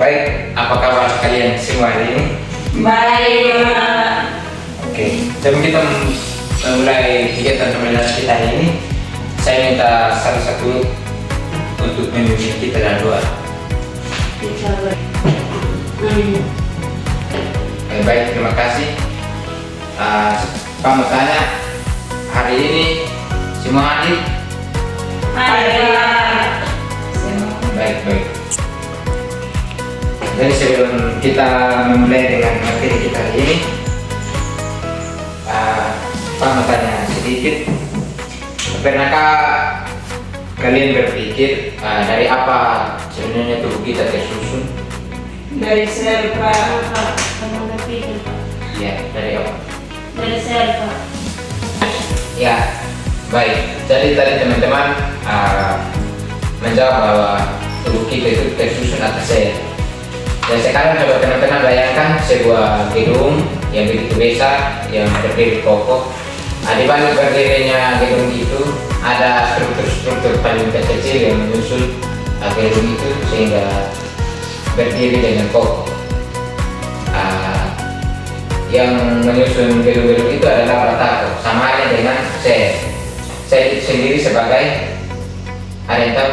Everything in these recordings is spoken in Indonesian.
Baik, apa kabar kalian semua hari ini? Baik. Oke, sebelum kita memulai kegiatan pembelajaran kita hari ini, saya minta salah satu untuk memimpin kita dalam doa. Baik, terima kasih. Pak mau tanya, hari ini semua hadir? Baik. Jadi sebelum kita memulai dengan materi kita hari ini, Pak mau tanya sedikit. Pernahkah kalian berpikir dari apa sebenarnya tubuh kita tersusun? Dari sel, Pak. Ya, dari apa? Dari sel, Pak. Ya, baik. Jadi tadi teman-teman menjawab bahwa tubuh kita itu tersusun atas sel. Dan sekarang coba teman-teman bayangkan sebuah gedung yang begitu besar, yang berdiri kokoh. Di balik berdirinya gedung itu ada struktur-struktur paling kecil yang menyusun gedung itu sehingga berdiri dengan kokoh. Yang menyusun gedung-gedung itu adalah batako, sama halnya dengan sel. Sel itu sendiri sebagai, ada yang tahu?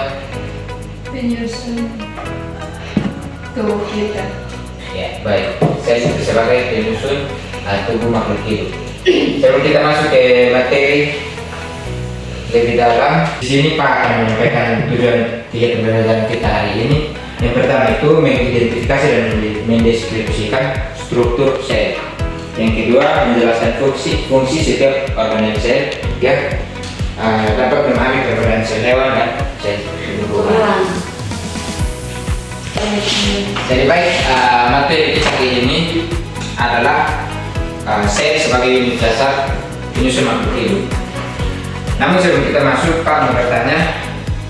Penyusun tubuh kita. Ya, baik. Sel itu sebagai penyusun tubuh makhluk hidup. Sebelum kita masuk ke materi lebih dalam, di sini Pak akan menyampaikan tujuan kegiatan pembelajaran kita hari ini. Yang pertama itu mengidentifikasi dan mendeskripsikan struktur sel. Yang kedua, menjelaskan fungsi setiap organ sel yang dapat memahami perbedaan sel hewan dan sel tumbuhan. Jadi baik, materi kita kali ini adalah sel sebagai unit dasar penyusun makhluk hidup. Namun sebelum kita masuk, Pak mau bertanya,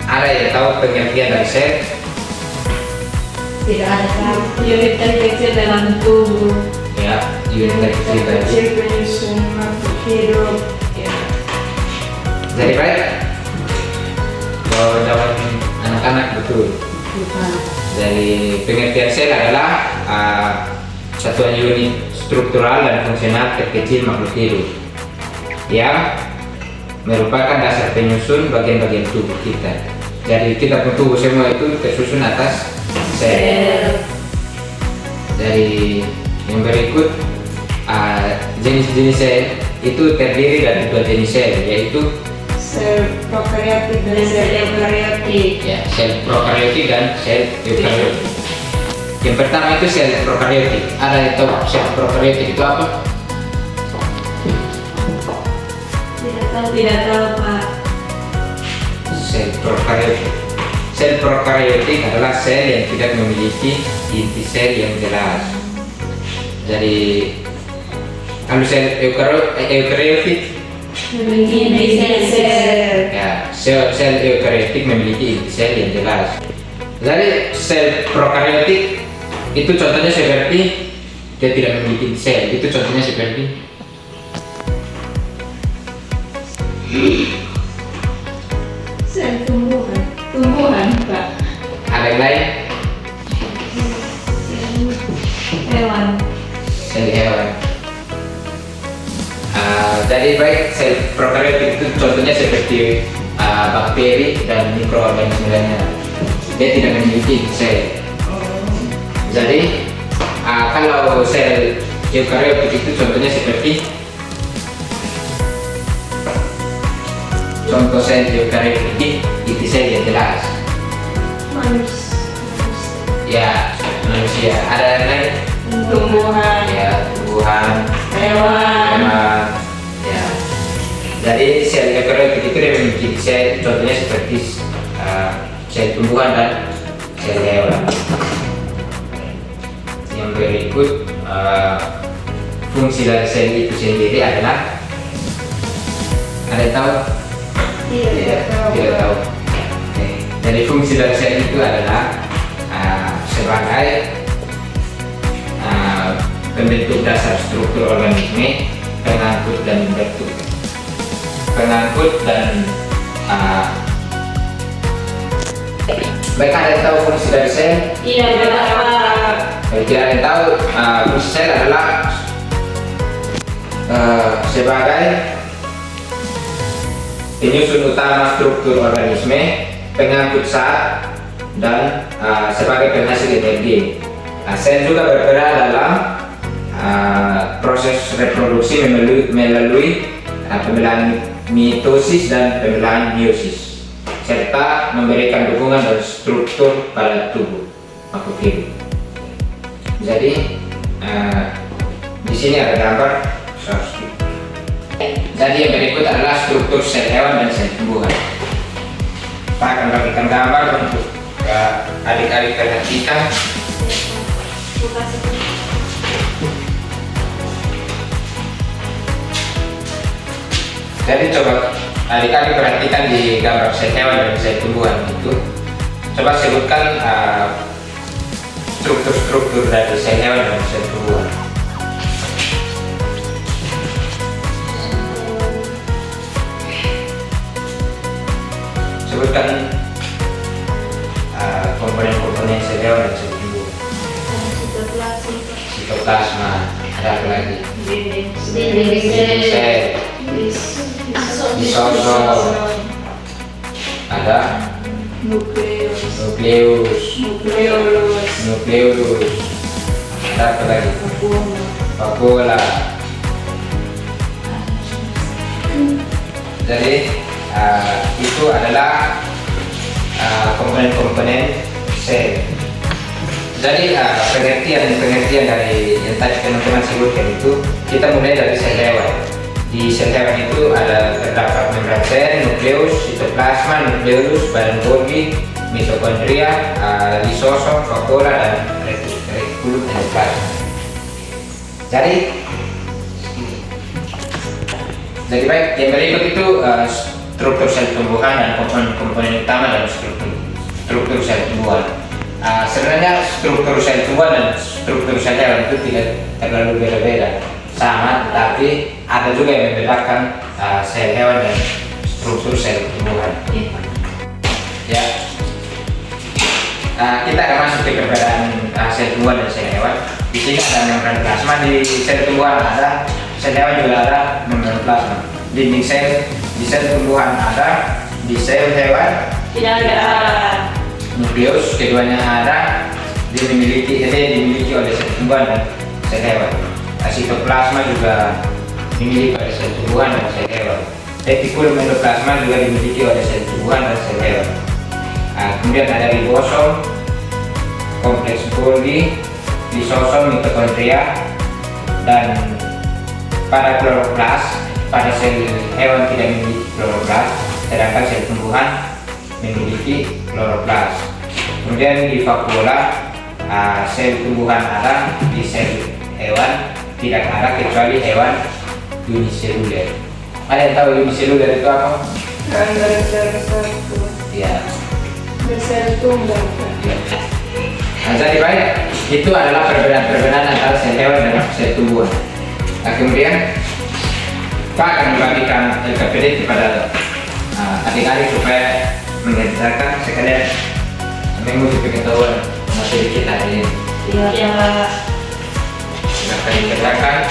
ada yang tahu pengertian dari sel? Tidak ada, Pak. Unit terkecil dalam tubuh. Ya, unit terkecil penyusun makhluk hidup. Ya. Jadi baik, kalau jawab anak-anak betul. Dari pengertian sel adalah satuan unit struktural dan fungsional terkecil makhluk hidup yang merupakan dasar penyusun bagian-bagian tubuh kita. Jadi kita pun tubuh semua itu tersusun atas sel. Dari yang berikut, jenis-jenis sel itu terdiri dari dua jenis sel, yaitu Sel prokaryotik dan sel eukaryotik. ya, sel prokaryotik dan sel eukaryotik. Yang pertama itu sel prokaryotik. Ada yang tahu sel prokaryotik itu apa? Tidak tahu, Pak. Sel prokaryotik. Sel prokaryotik adalah sel yang tidak memiliki inti sel yang jelas. Jadi kalau sel eukaryotik, Memiliki sel. ya, sel eukaryotik memiliki inti sel yang jelas. Jadi sel prokaryotik itu contohnya seperti dia tidak memiliki inti sel. Itu contohnya seperti Sel tumbuhan, Pak. ada yang lain, Hewan. sel hewan. Jadi baik, sel prokaryotik itu contohnya seperti bakteri dan mikroorganisme lainnya. Dia tidak memiliki sel. Jadi kalau sel eukaryotik itu contohnya seperti contoh sel eukaryotik inti sel yang jelas. Ya, manusia. Ada yang lain? Tumbuhan. Ya, tumbuhan, Hewan. hewan. Ya. Jadi sel eukaryotik itu dia memiliki sel, contohnya seperti sel tumbuhan dan sel hewan. Yang berikut, fungsi dari sel itu sendiri adalah, ada yang tahu? Tidak tahu. Oke. Jadi fungsi dari sel itu adalah sebagai pembentuk dasar struktur organisme, pengangkut dan baik, ada yang tahu fungsi dari sel? Iya, Bapak. Bagi tidak ada yang tahu, fungsi sel adalah sebagai penyusun utama struktur organisme, pengangkut zat, dan sebagai penghasil energi. Sel juga berperan dalam proses reproduksi melalui pembelahan mitosis dan pembelahan meiosis, serta memberikan dukungan dan struktur pada tubuh makhluk hidup. Jadi di sini ada gambar. Jadi yang berikut adalah struktur sel hewan dan sel tumbuhan. Kita akan bagikan gambar untuk adik-adik perhatikan. Jadi coba adik-adik perhatikan di gambar sel hewan dan sel tumbuhan itu. Coba sebutkan struktur-struktur dari sel hewan dan sel tumbuhan. Sebutkan komponen-komponen sel hewan dan sel tumbuhan. Sitoplasma, ada apa lagi? Dinding sel, lisosom, ada nukleus, ada apa lagi? Vakuola. Jadi itu adalah komponen-komponen sel. Jadi pengertian dari yang tadi teman-teman sebutkan itu, kita mulai dari sel hewan. Di sel hewan itu terdapat membran sel, nukleus, sitoplasma, nukleus, badan Golgi, mitokondria, lisosom, vakuola, dan retikulum endoplasma. Jadi baik, yang berikut itu struktur sel tumbuhan dan komponen utama dalam struktur sel tumbuhan. Sebenarnya struktur sel tumbuhan dan struktur sel hewan itu tidak terlalu beda-beda, sama, tetapi ada juga yang membedakan sel hewan dan struktur sel tumbuhan. Ya, kita akan masuk ke perbedaan sel tumbuhan dan sel hewan. Di sini ada membran plasma, di sel tumbuhan ada, sel hewan juga ada membran plasma. Dinding sel di sel tumbuhan ada, di sel hewan tidak ada. Nukleus keduanya ada, dimiliki oleh sel tumbuhan dan sel hewan. Sitoplasma juga dimiliki oleh sel tumbuhan dan sel hewan. Retikulum endoplasma juga dimiliki oleh sel tumbuhan dan sel hewan. Kemudian ada ribosom, kompleks Golgi, lisosom, mitokondria, dan pada kloroplas. Pada sel hewan tidak memiliki kloroplas, sedangkan sel tumbuhan memiliki kloroplas. Kemudian di vakuola, sel tumbuhan ada, di sel hewan tidak ada kecuali hewan uniseluler. Ada yang tahu uniseluler itu apa? Ya. Bersel tunggal. Ya. Jadi baik, itu adalah perbedaan antara sel hewan dan sel tumbuhan. Kemudian Pak akan membagikan LKPD kepada adik-adik supaya mengerjakan sekalian mengikuti pengetahuan materi kita hari ini. Iya. Silakan dikerjakan.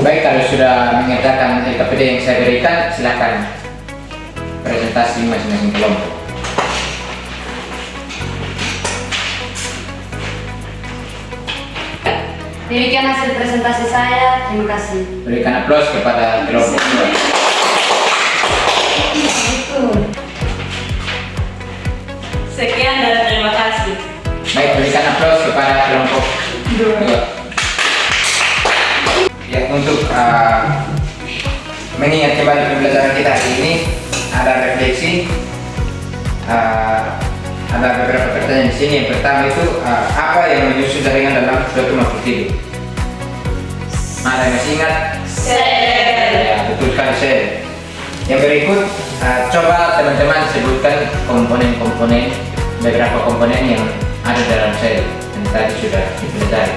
Baik, kalau sudah mengerjakan LKPD yang saya berikan, silakan presentasi masing-masing kelompok. Demikian hasil presentasi saya. Terima kasih. Berikan aplaus kepada kelompok 2. Sekian dan terima kasih. Baik, berikan aplaus kepada kelompok 2. Ya, untuk mengingat kembali pembelajaran kita hari ini, ada refleksi, ada beberapa pertanyaan di sini. Yang pertama itu apa yang menyusun jaringan dalam suatu makhluk hidup? Ada yang masih ingat? Sel. Ya, betul sekali, sel. Yang berikut, coba teman-teman sebutkan komponen-komponen, beberapa komponen yang ada dalam sel yang tadi sudah dipelajari.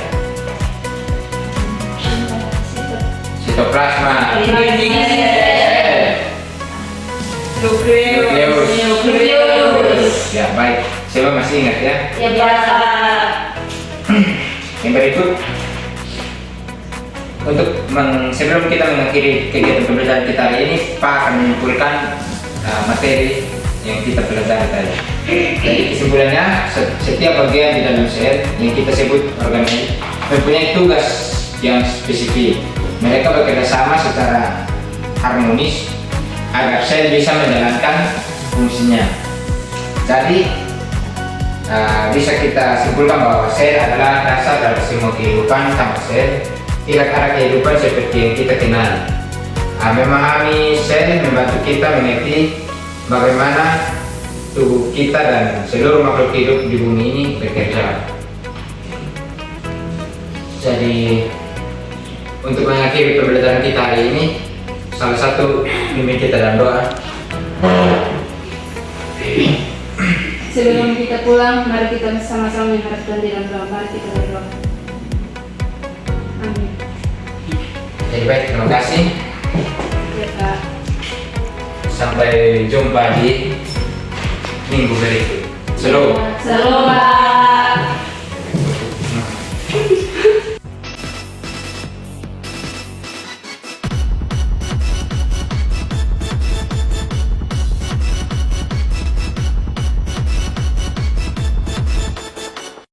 Sitoplasma, Dinding sel. Nukleus. Ya baik, saya masih ingat ya. Ya biasa. Yang berikut, untuk sebelum kita mengakhiri kegiatan pembelajaran kita hari ini, Pak akan menyimpulkan materi yang kita pelajari tadi. Jadi kesimpulannya, setiap bagian di dalam sel yang kita sebut organel mempunyai tugas yang spesifik. Mereka bekerja sama secara harmonis agar sel bisa menjalankan fungsinya. Jadi bisa kita simpulkan bahwa sel adalah dasar dari semua kehidupan. Tanpa sel tidak ada kehidupan seperti yang kita kenal. Memahami sel membantu kita mengerti bagaimana tubuh kita dan seluruh makhluk hidup di bumi ini bekerja. Jadi untuk mengakhiri pembelajaran kita hari ini, salah satu pimpin kita dalam doa. Sebelum kita pulang, mari kita sama-sama mengharapkan dalam doa. Mari kita berdoa. Amin. Jadi baik, terima kasih. Ya Kak. Sampai jumpa di minggu berikut. Selalu. Selamat.